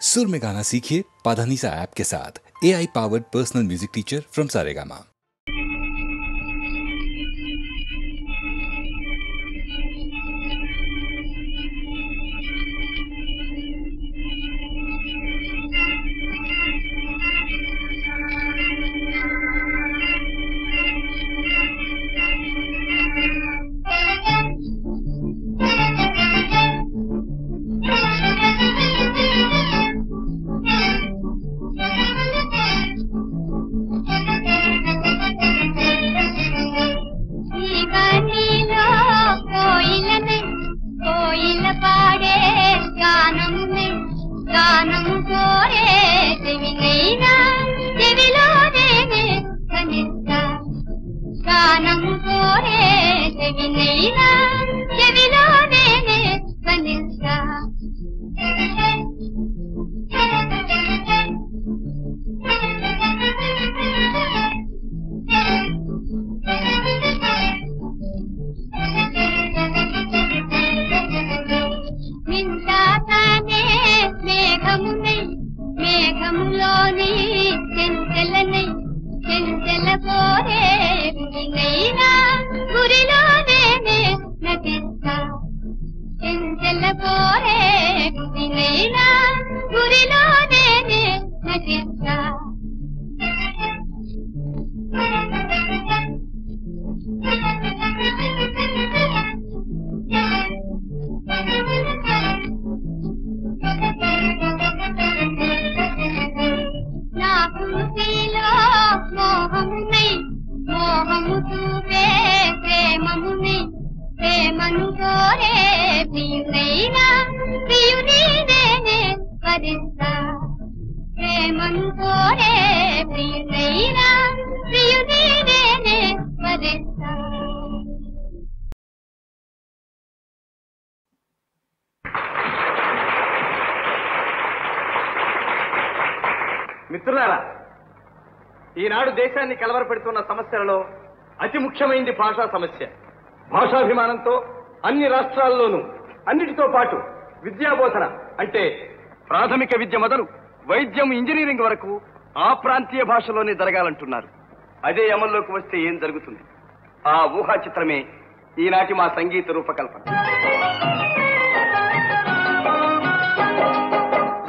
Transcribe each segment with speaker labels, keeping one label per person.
Speaker 1: सुर में गाना सीखिए पाधानीसा ऐप के साथ। AI powered personal music teacher from Saregama.
Speaker 2: మిత్రులారా, ఈనాడు దేశాన్ని కలవరపెడుతున్న సమస్యలలో అతి ముఖ్యమైనది భాషా సమస్య. భాషాభిమానంతో అన్ని రాష్ట్రాల్లోనూ అన్నిటితో పాటు విద్యాబోధన అంటే ప్రాథమిక విద్య మొదలు వైద్యం, ఇంజనీరింగ్ వరకు ఆ ప్రాంతీయ భాషలోనే జరగాలంటున్నారు. అదే అమల్లోకి వస్తే ఏం జరుగుతుంది? ఆ ఊహా చిత్రమే ఈనాటి మా సంగీత రూపకల్పన.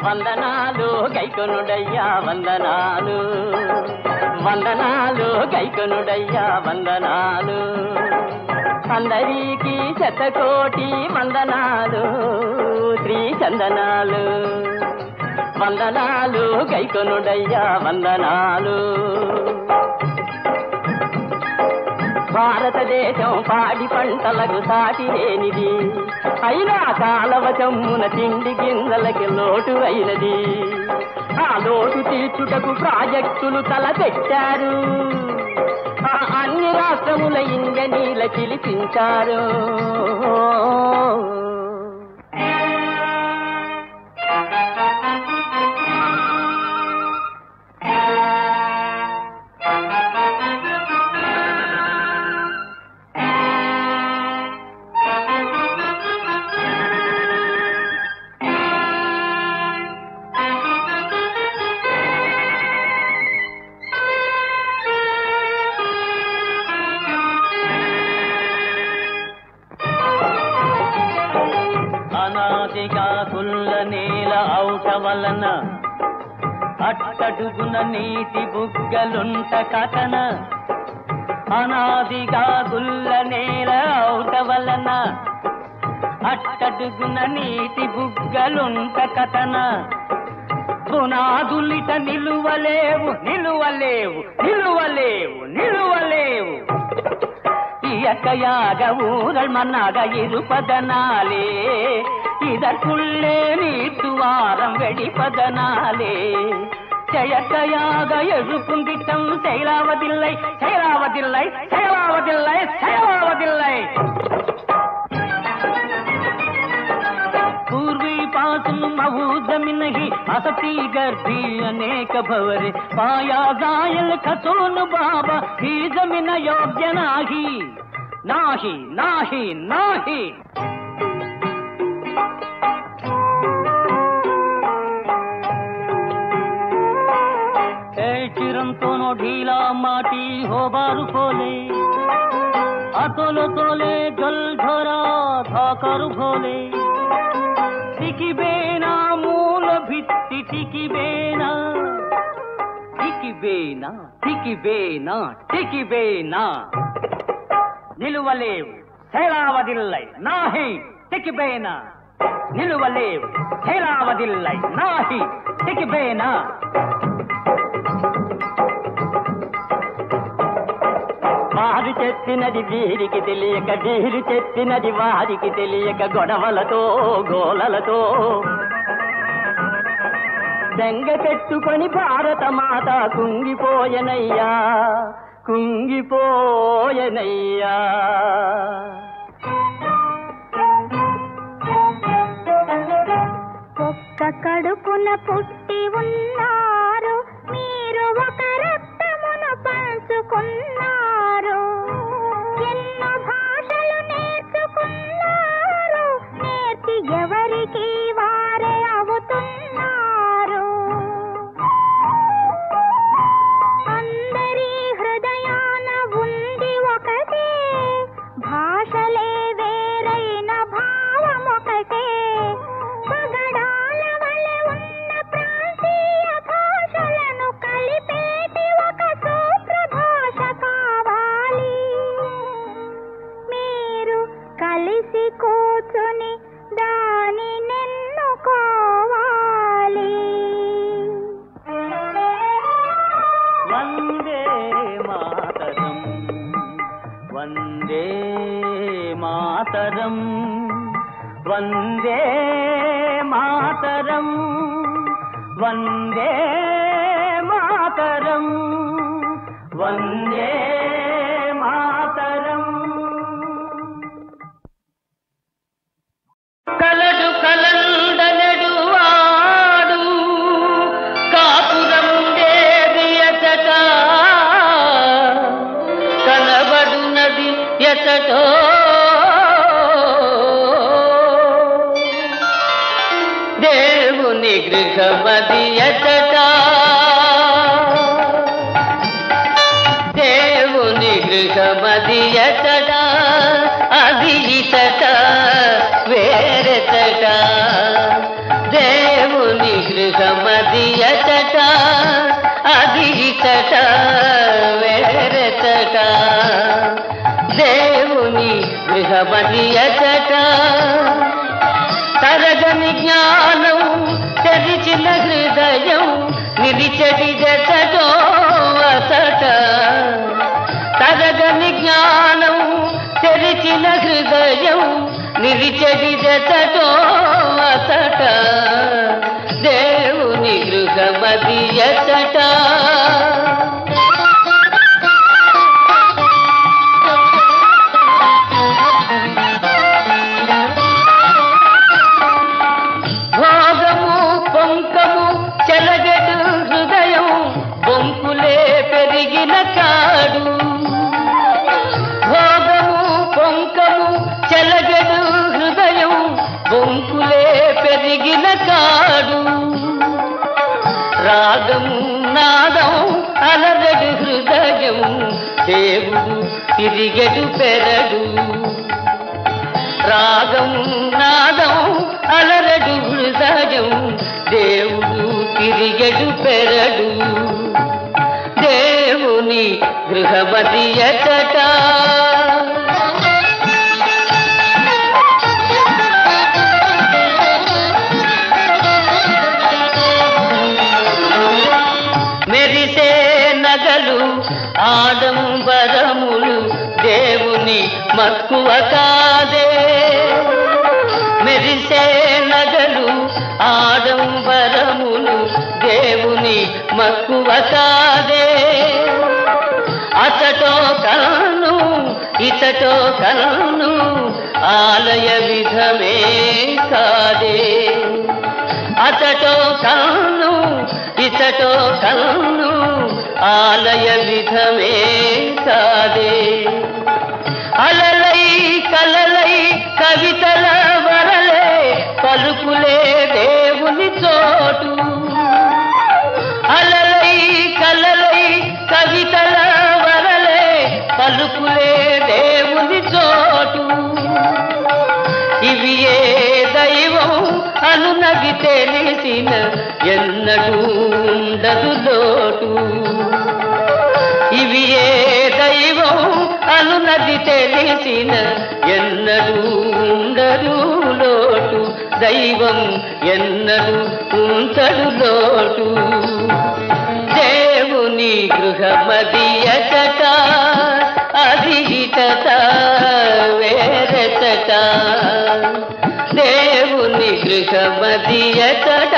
Speaker 3: వందనాలు గైకొనుడయ్యా వందనాలు, వందనాలు గైకొనుడయ్యా వందనాలు, అందరికీ శతకోటి వందనాలు శ్రీ చందనాలు. వందనాలు గైకొనుడయ్యా వందనాలు. భారతదేశం పాడి పంటలకు సాటి లేనిది, అయినా కాలవ చమ్మున తిండి గింజలకి లోటు అయినది. ఆ లోటు తీర్చుటకు ప్రాజెక్టులు తలపెట్టారు, అన్ని రాష్ట్రముల ఇంజనీర్ల పిలిపించారు. నేల ఔట వలన అట్టడుగున నీటి బుగ్గలుంట కథన, అనాదిగా గుల్ల నేల ఔట వలన అట్టడుగున నీటి బుగ్గలుంట కథన. పునాదులిట నిలువలేవు నిలువలేవు నిలువలేవు నిలువలేవు. இயற்கையாக ஊரல் மண்ணாக இருப்பதனாலே, இதற்குள்ளே நீட்டுவாரம் வெடிப்பதனாலே, செயற்கையாக எழுப்பும் திட்டம் செயலாவதில்லை செயலாவதில்லை செயலாவதில்லை செயலாவதில்லை. पूर्वी पासून महू जमीनही असती गर्दी अनेक भवरे, पाया जायल खचून बाबा ही जमीन योग्य नाही नाही नाही नाही. दोनों ढीला माटी हो बारू खोले अतोलो तोले जल झोरा धाकर भोले टिकिबे ना मूल भित्ति टिकिबे ना टिकिबे ना टिकिबे ना टिकिबे ना నిలువలేవు సేలావదిల్లై నాహి టికిబేనా నిలువలేవు సేలావదిల్లై నాహి టికిబేనా వారి చెత్తినది వీరికి తెలియక వీరి చెత్తినది వారికి తెలియక గొడవలతో గోలలతో దెంగ పెట్టుకొని భారత మాత కుంగిపోయనయ్యా కుంగిపోయనయ్యా
Speaker 4: ఒక్క కడుపున పుట్టి ఉన్నారు మీరు ఒక రక్తమును పంచుకున్నారు ఎన్నో భాషలు నేర్చుకున్నారు నేర్చి ఎవరికి వారే అవుతున్నారు అందరి హృదయాన ఉంది ఒకటే భాషలే వేరైన భావం ఒకటే పగడాల వలె ఉన్న ప్రాంతీయ భాషలను కలిపేటి ఒక సూత్ర భాష కావాలి మీరు కలిసి కూర్చుని దానినెన్నుకోవాలి
Speaker 3: వందే మాతరం వందే మాతరం వందే మాతరం వందే మాతరం వందే మాతరం కలడు కలండనడు వాడు కాపురం దేవియచట కనబడు నది ఎచటో దేవుని గృహమది ఎచట దేవుని గృహమది ఎచట అది ఇచట వేరెచట దేవుని గృహమది ఎచట అది ఇచట వేరెచట దేవుని గృహమది ఎచట తరగని జ్ఞానం తెరిచిన హృదయం నిలిచటి జటో అసట తరగని జ్ఞానం తెరిచిన హృదయం నిలిచటి జటో అసట దేవుని గృహమది ఎసట భోగము పొంకము చెలగడు హృదయం బొంకులే పెరిగిన కాడు భోగము పొంకము చెలగడు హృదయం బొంకులే పెరిగిన కాడు రాగము నాదం అలరడు హృదయం దేవుడు తిరిగడు పెరడు రాగం నాదం అలరడు హృదయం దేవుడు తిరిగడు పెరడు దేవుని గృహమది ఎచట మెరిసే నగలు ఆడంబరములు దేవుని మక్కువ కాదే మెరిసే నగలు ఆడంబరములు దేవుని మక్కువ కాదే అతటో కలను ఇతటో కలను ఆలయ విధమే కాదే అతటో కలను ఇతటో కలను ఆలయ విధమే కాదే అలలై కలలై కవితల వరలే పలుకులే దేవుని చోటు అలలై కలలై అనునది తెలిసిన ఎన్నడూ ఉండదు లోటు. ఇవి ఏ దైవం అనునది తెలిసిన ఎన్నడూ ఉండదు లోటు. దైవం ఎన్నడూ ఉంచడు లోటు. దేవుని గృహమది అచట, అది ఇటట వేరచట. దేవుని గృహమది అచట.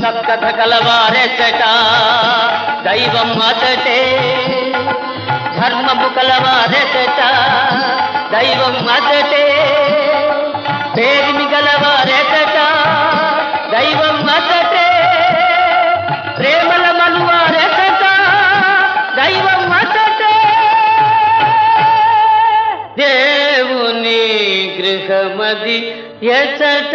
Speaker 3: సప్తథ కలవారెచట, దైవం అతటే. ధర్మము కలవారెచట, దైవం అతటే. పేరిమి గలవారెచట, దైవం అతటే. ప్రేమల మనువారెచట, దైవం అతటే. దేవుని గృహమది ఎచట.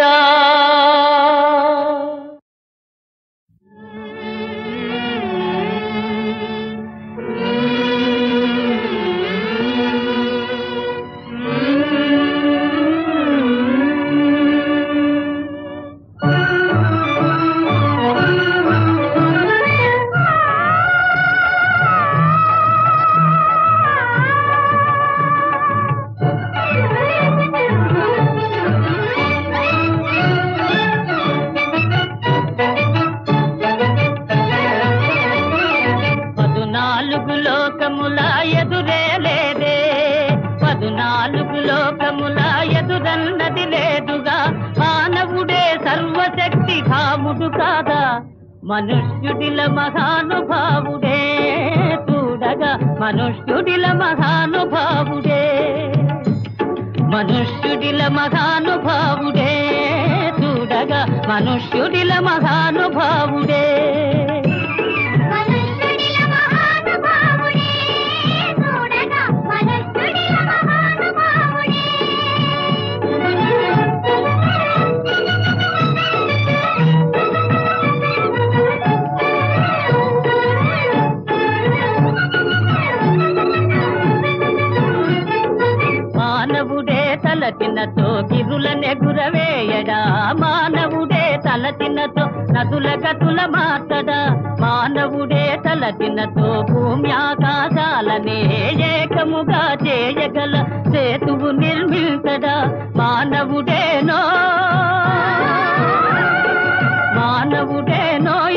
Speaker 3: మనుష్యుడిల మహానుభావుడే చూడగా, మనుష్యుడిల మహానుభావుడే. మనుష్యుడిల మహానుభావుడే చూడగా, మనుష్యుడిల మహానుభావుడే. తలచినతో గిరులనెగురవేయడా, మానవుడే తలచినతో నదుల గతుల మాతడా. మానవుడే తలచినతో భూమి ఆకాశాలనే ఏకముగా చేయగల సేతువు నిర్మించడా. మానవుడేనో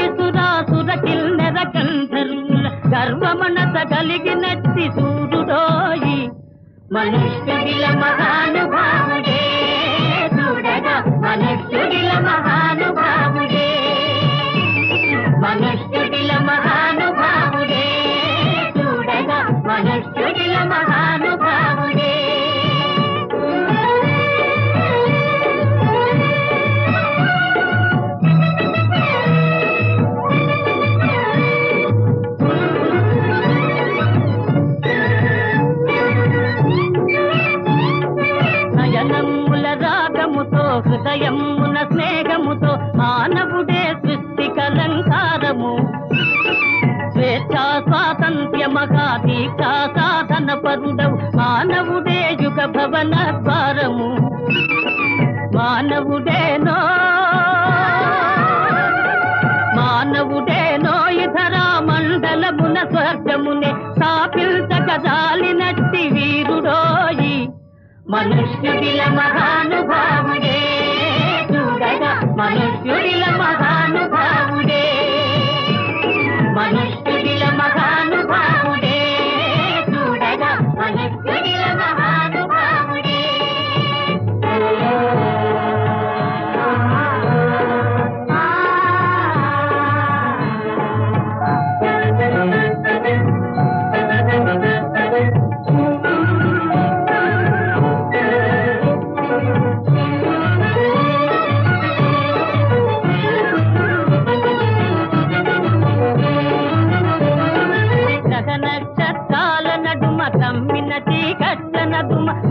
Speaker 3: ఇసురాసుర కిన్నెర కంధరుల గర్వమనత కలిగినట్టి సూర్యుడోయి. మనుష్యుడిల మహానుభావుడే చూడగా, మనుష్యుడిల మహానుభావుడే. మనుష్యుడిల మహానుభావుడే చూడగా, మనుష్యుడిల మహానుభావుడే. హృదయమున స్నేహముతో మానవుడే సృష్టి కలంకారము. స్వేచ్ఛా స్వాతంత్ర్య మహాదీక్షా సాధన పరుడవు మానవుడే యుగ భవన ద్వారము. మానవుడేనో ఇతరా మండలమున స్వర్గమునే స్థాపించగజాలినట్టి వీరుడోయి. మనుష్యుడిల మహానుభావుడే చూడగా, మనుష్యుడిల మహానుభావుడే. మనుష్యుడిల మహానుభావుడే చూడగా, మనుష్యుడిల మహానుభావుడే.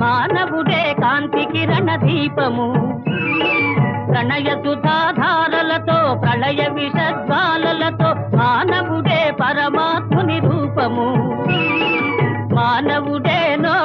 Speaker 3: మానవుడే కాంతి కిరణ దీపము. ప్రణయ సుధాధారలతో ప్రళయ విషజ్వాలలతో మానవుడే పరమాత్ముని రూపము. మానవుడేనో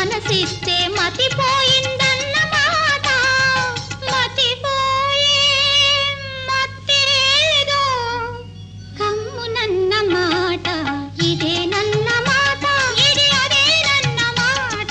Speaker 4: మనసిస్తే మతిపోయిందన్నమాట. మతిపోయే మత్తేదో కమ్మునన్నమాట. ఇదే నన్న మాట, ఇది అదే నన్న మాట.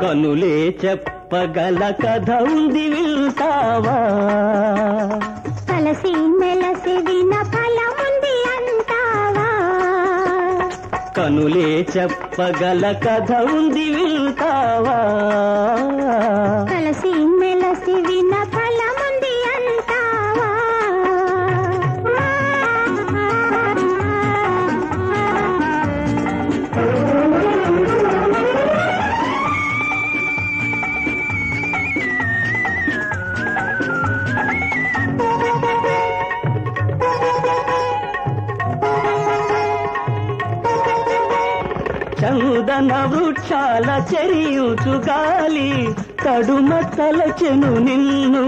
Speaker 3: కనులే చెప్పగల కథ ఉంది వింటావా?
Speaker 4: కలసి మెలసి విన ఫలముంది అంటావా?
Speaker 3: కనులే చెప్పగల కథ ఉంది వింటావా?
Speaker 4: కలసి మెలసి విన ఫలముంది అంటావా?
Speaker 3: చందన వృక్షాల చెరియుచు గాలి తడుమ తలచెను నిన్ను.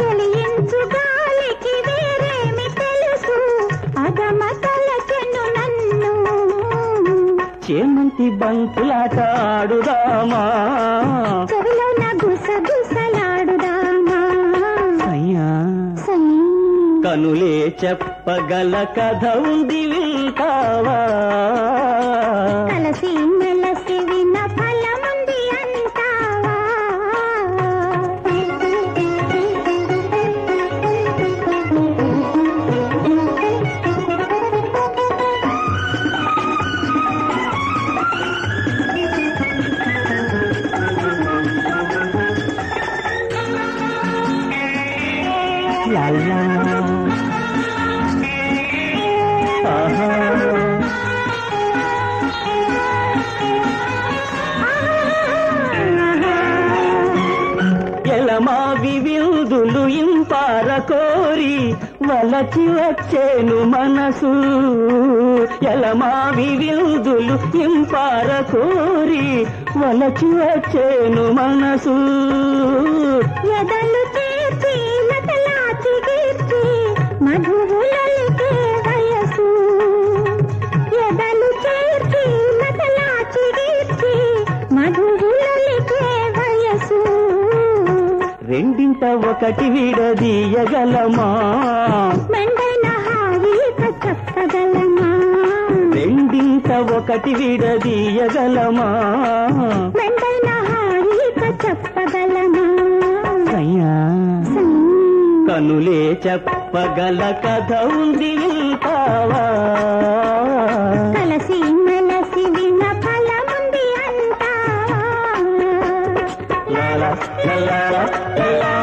Speaker 4: చెలియించు గాలికి వేరేమి తెలుసు, అగమ తలచెను నన్ను.
Speaker 3: చేమంతి బంకులాట ఆడుదామా?
Speaker 4: చెవిలోన గుసగుసలాడుదామా?
Speaker 3: అయ్యా కనులే చెప్పగల కథ ఉంది వింటావా?
Speaker 4: కలసి మెలసి విన ఫలముంది అంటావా?
Speaker 3: లాలా వలచి వచ్చేను మనసు ఎలమావి విందులు ఇంపార కోరి వలచి వచ్చేను మనసు
Speaker 4: ఎదలు చేర్చి మతలాచి గీర్చి మధువులలికే వయసు ఎదలు చేర్చి మతలాచి గీర్చి మధువులలికే వయసు
Speaker 3: రెండింట ఒకటి విడదీయగలమా
Speaker 4: మెండైన హాయిక చెప్పగలమా
Speaker 3: రెండింట ఒకటి విడదీయగలమా
Speaker 4: మెండైన హాయిక చెప్పగలమా
Speaker 3: అయ్యా కనులే చెప్పగల కథ ఉంది వింటావా
Speaker 4: కలసి మెలసి విన్న ఫలముంది అంటావా
Speaker 3: లాలా లాలా లాలా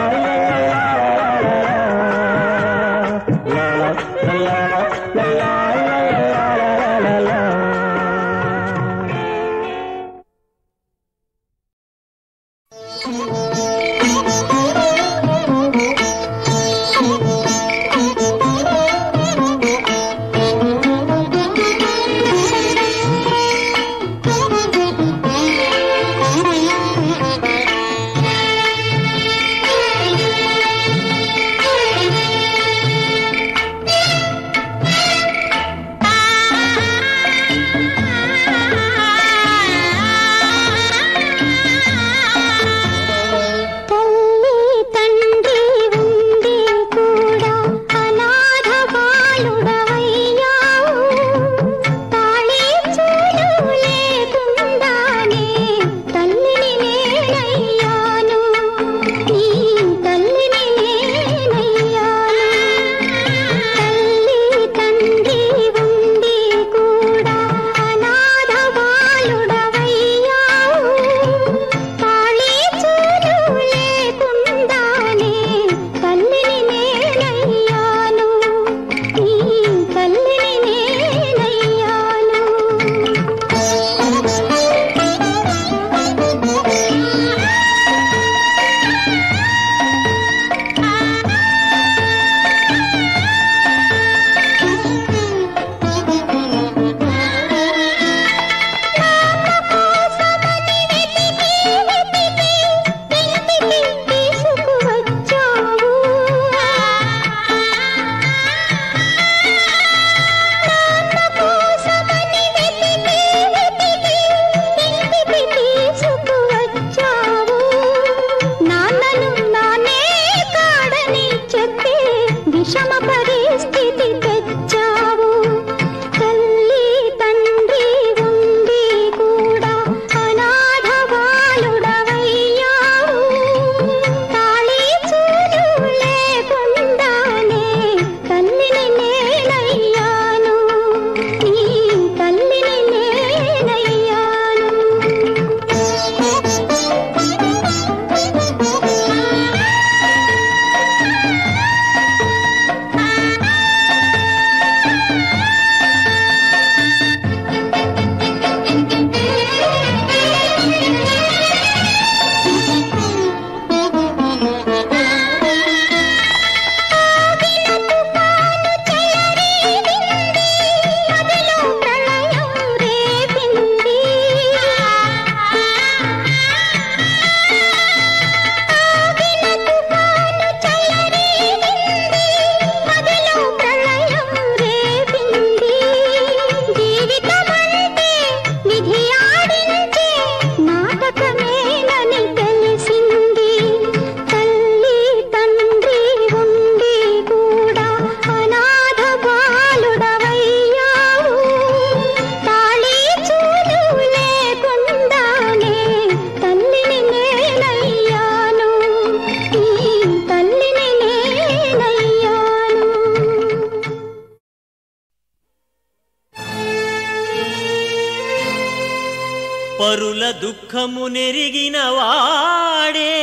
Speaker 5: పరుల దుఃఖము నెరిగిన వాడే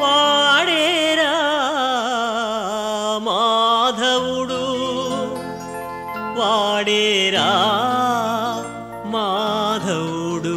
Speaker 5: వాడేరా మాధవుడు వాడేరా మాధవుడు.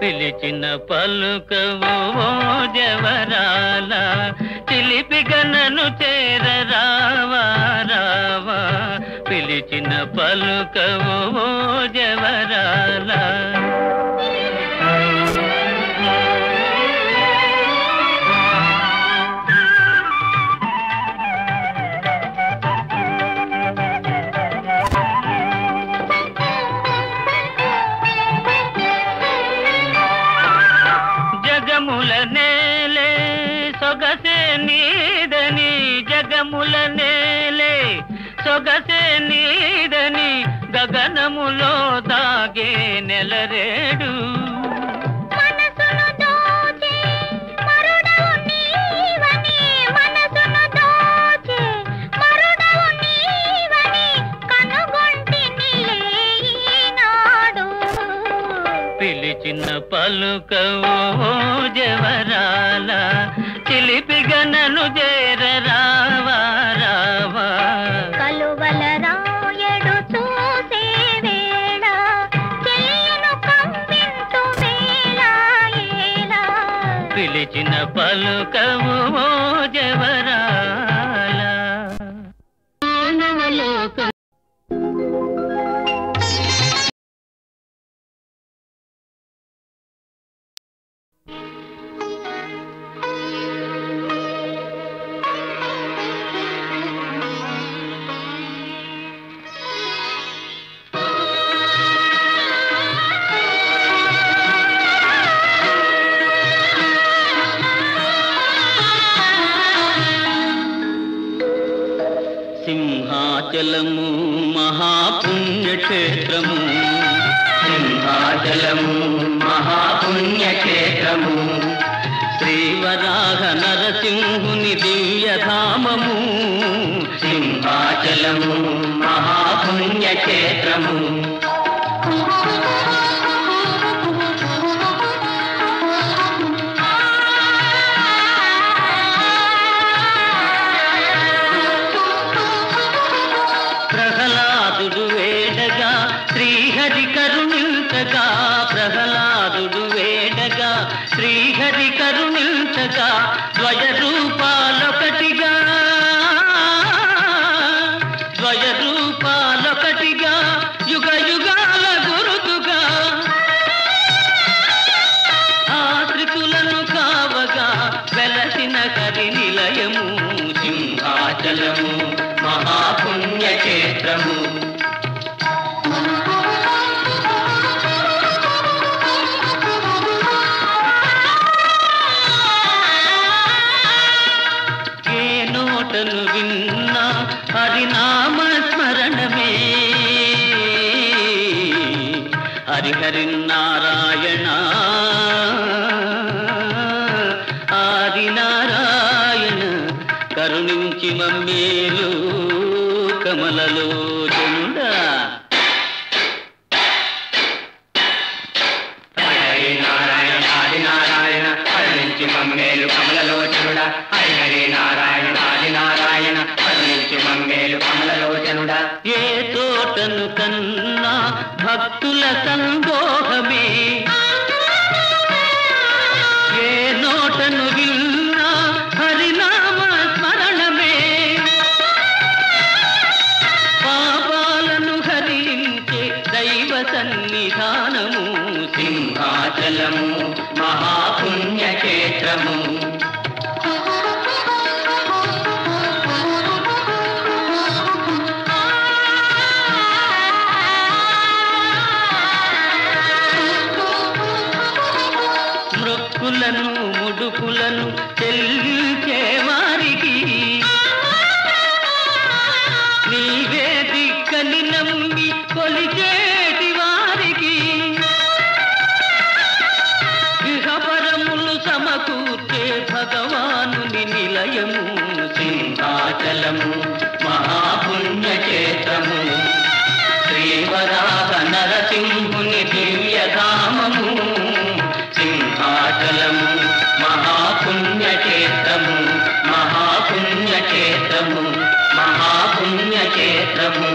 Speaker 3: పిలిచిన పలుకవు జవరాల చిలిపిగా నన్ను చేర రావా రావా పిలిచిన పలుకవు జవరాల జగముల నేలే సొగసే నీదని జగముల నేలే సొగసే నీదని గగనములో దాగే నెలరేడు
Speaker 4: మనసును దోచే మరుడవు నీవని మనసును దోచే మరుడవు నీవని కనుగొంటిని ఈనాడు
Speaker 3: పిలిచిన పలుకవు జవరాల చిలిపిగా నన్ను చేర రావా రావా
Speaker 4: కలువల రాయడు చూసే వేళ చెయ్యను కంపింతు వేళ ఏలా
Speaker 3: పిలిచిన పలుకవు జవరాల సింహాచలము మహాపుణ్యక్షేత్రము
Speaker 6: సింహాచలము మహాపుణ్యక్షేత్రము
Speaker 3: శ్రీవరాహ నరసింహుని దివ్యధామము
Speaker 6: సింహాచలము మహాపుణ్యక్షేత్రము
Speaker 3: ప్రహ్లాదుడు వేడగా శ్రీహరి కరుణించగా ప్రహ్లాదుడు వేడగా శ్రీహరి కరుణించగా ద్వయ రూపాలొకటిగా యుగ యుగాల గురుతుగా ఆశ్రితులను కావగా వెలసిన కరి నిలయము
Speaker 6: సింహాచలము మహాపుణ్యక్షేత్రము
Speaker 3: ఏ నోటను విన్నా హరినామ స్మరణమే హరిహరి నారాయణ ఆది నారాయణ కరుణించి మమ్మేలు కమలలోచనుడా
Speaker 6: హరి నారాయణ ఆది నారాయణ కరుణించి మమ్మేలు కమలలోచనుడా హరి నారాయణ ఆది నారాయణ కరుణించి మమ్మేలు కమలలోచనుడా
Speaker 3: ఏ తోటను కన్నా భక్తుల సందోహమే ఏ నోటను విన్నా హరినామ స్మరణమే పాపాలను హరించే దైవ సన్నిధానము
Speaker 6: సింహాచలము మహాపుణ్యక్షేత్రము
Speaker 3: మృక్కులను ముడుపులను చెల్లించే వారికి నీవే దిక్కని నమ్మి కొలిచేటి వారికి ఇహపరములు సమకూర్చే భగవానుని నిలయము
Speaker 6: సింహాచలము మహాపుణ్యక్షేత్రము శ్రీవరాహ నరసింహుని దివ్యధామము సింహాచలము మహాపుణ్యక్షేత్రము మహాపుణ్యక్షేత్రము మహాపుణ్యక్షేత్రము